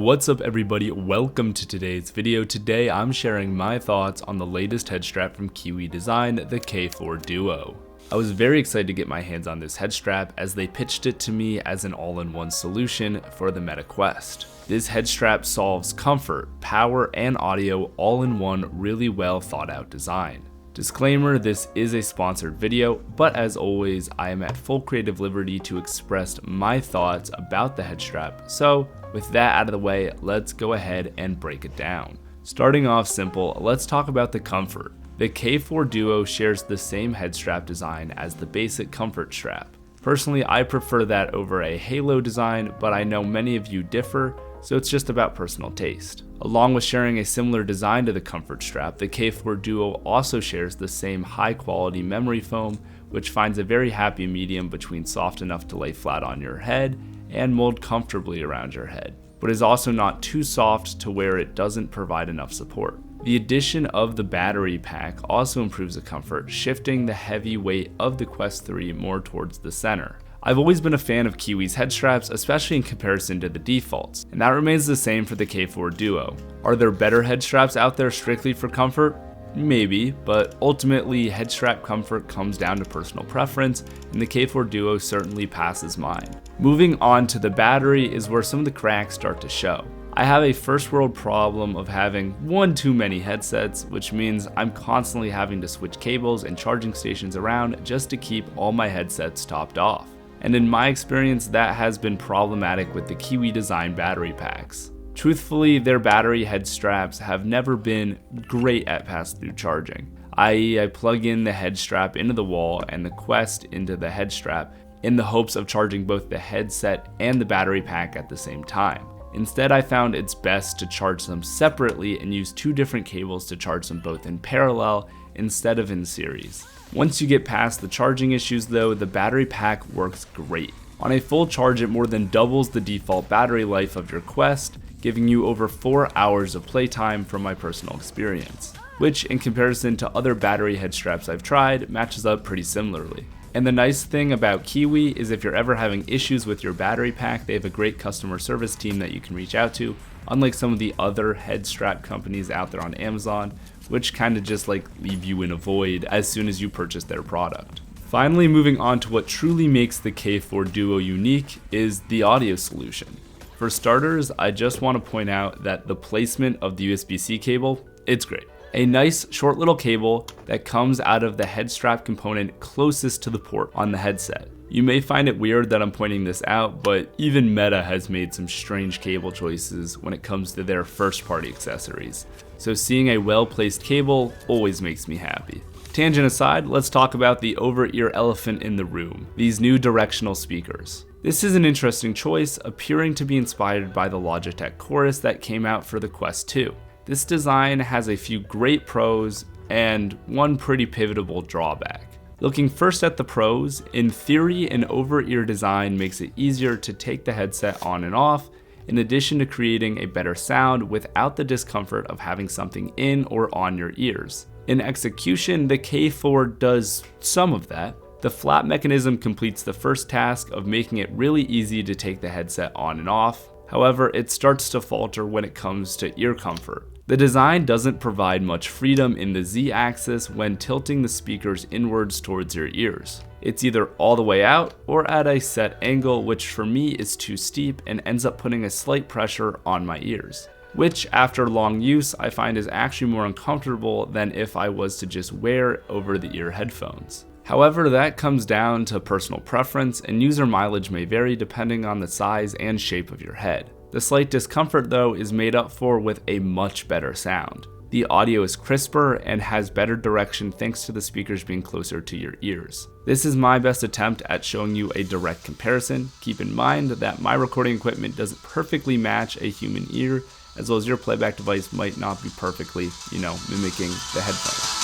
What's up everybody, welcome to today's video. Today I'm sharing my thoughts on the latest head strap from Kiwi Design, the K4 Duo. I was very excited to get my hands on this head strap as they pitched it to me as an all-in-one solution for the Meta Quest. This head strap solves comfort, power, and audio all in one really well thought out design. Disclaimer, this is a sponsored video, but as always, I am at full creative liberty to express my thoughts about the head strap. So with that out of the way, let's go ahead and break it down. Starting off simple, let's talk about the comfort. The K4 Duo shares the same head strap design as the basic comfort strap. Personally, I prefer that over a halo design, but I know many of you differ, so it's just about personal taste. Along with sharing a similar design to the comfort strap, the K4 Duo also shares the same high quality memory foam, which finds a very happy medium between soft enough to lay flat on your head and mold comfortably around your head, but is also not too soft to where it doesn't provide enough support. The addition of the battery pack also improves the comfort, shifting the heavy weight of the Quest 3 more towards the center. I've always been a fan of Kiwi's head straps, especially in comparison to the defaults, and that remains the same for the K4 Duo. Are there better head straps out there strictly for comfort? Maybe, but ultimately head strap comfort comes down to personal preference, and the K4 Duo certainly passes mine. Moving on to the battery is where some of the cracks start to show. I have a first world problem of having one too many headsets, which means I'm constantly having to switch cables and charging stations around just to keep all my headsets topped off. And in my experience, that has been problematic with the Kiwi Design battery packs. Truthfully, their battery head straps have never been great at pass-through charging, i.e. I plug in the head strap into the wall and the Quest into the head strap in the hopes of charging both the headset and the battery pack at the same time. Instead, I found it's best to charge them separately and use two different cables to charge them both in parallel instead of in series. Once you get past the charging issues though, the battery pack works great. On a full charge, it more than doubles the default battery life of your Quest, giving you over 4 hours of playtime from my personal experience, which in comparison to other battery head straps I've tried, matches up pretty similarly. And the nice thing about Kiwi is if you're ever having issues with your battery pack, they have a great customer service team that you can reach out to, unlike some of the other head strap companies out there on Amazon, which kind of just like leave you in a void as soon as you purchase their product. Finally, moving on to what truly makes the K4 Duo unique is the audio solution. For starters, I just want to point out that the placement of the USB-C cable, it's great. A nice short little cable that comes out of the head strap component closest to the port on the headset. You may find it weird that I'm pointing this out, but even Meta has made some strange cable choices when it comes to their first party accessories. So seeing a well-placed cable always makes me happy. Tangent aside, let's talk about the over-ear elephant in the room, these new directional speakers. This is an interesting choice, appearing to be inspired by the Logitech Chorus that came out for the Quest 2. This design has a few great pros and one pretty pivotal drawback. Looking first at the pros, in theory, an over-ear design makes it easier to take the headset on and off, in addition to creating a better sound without the discomfort of having something in or on your ears. In execution, the K4 does some of that. The flap mechanism completes the first task of making it really easy to take the headset on and off. However, it starts to falter when it comes to ear comfort. The design doesn't provide much freedom in the Z-axis when tilting the speakers inwards towards your ears. It's either all the way out or at a set angle, which for me is too steep and ends up putting a slight pressure on my ears, which after long use I find is actually more uncomfortable than if I was to just wear over-the-ear headphones. However, that comes down to personal preference, and user mileage may vary depending on the size and shape of your head. The slight discomfort though is made up for with a much better sound. The audio is crisper and has better direction thanks to the speakers being closer to your ears. This is my best attempt at showing you a direct comparison. Keep in mind that my recording equipment doesn't perfectly match a human ear, as well as your playback device might not be perfectly, mimicking the headphones.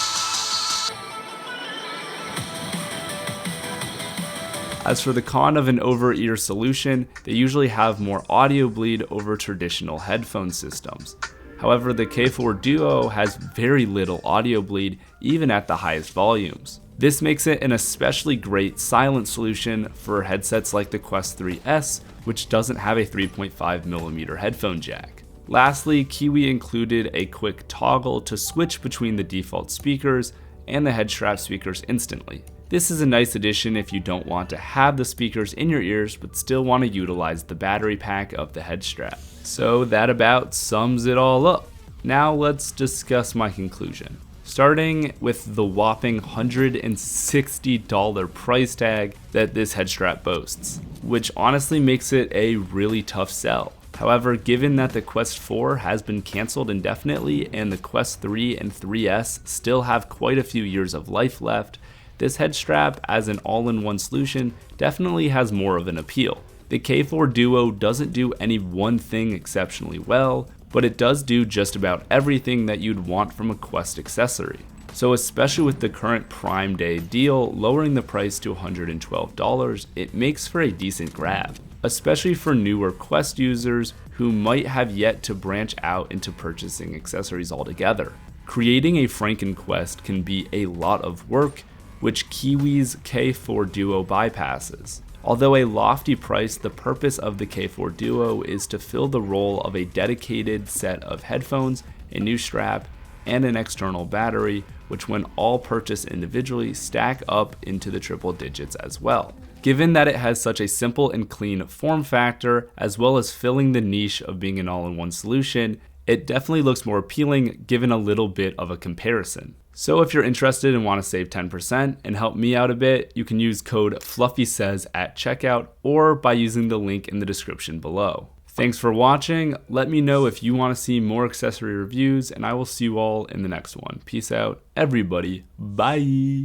As for the con of an over-ear solution, they usually have more audio bleed over traditional headphone systems. However, the K4 Duo has very little audio bleed, even at the highest volumes. This makes it an especially great silent solution for headsets like the Quest 3S, which doesn't have a 3.5mm headphone jack. Lastly, Kiwi included a quick toggle to switch between the default speakers and the Headtstrap speakers instantly. This is a nice addition if you don't want to have the speakers in your ears but still want to utilize the battery pack of the Headtstrap. So that about sums it all up. Now let's discuss my conclusion. Starting with the whopping $160 price tag that this Headtstrap boasts, which honestly makes it a really tough sell. However, given that the Quest 4 has been cancelled indefinitely and the Quest 3 and 3S still have quite a few years of life left, this Headtstrap as an all-in-one solution definitely has more of an appeal. The K4 Duo doesn't do any one thing exceptionally well, but it does do just about everything that you'd want from a Quest accessory. So especially with the current Prime Day deal lowering the price to $112, it makes for a decent grab, especially for newer Quest users who might have yet to branch out into purchasing accessories altogether. Creating a Franken-Quest can be a lot of work, which Kiwi's K4 Duo bypasses. Although a lofty price, the purpose of the K4 Duo is to fill the role of a dedicated set of headphones, a new strap, and an external battery, which when all purchased individually stack up into the triple digits as well. Given that it has such a simple and clean form factor, as well as filling the niche of being an all-in-one solution, it definitely looks more appealing given a little bit of a comparison. So if you're interested and want to save 10% and help me out a bit, you can use code FluffySez at checkout or by using the link in the description below. Thanks for watching. Let me know if you want to see more accessory reviews, and I will see you all in the next one. Peace out, everybody. Bye.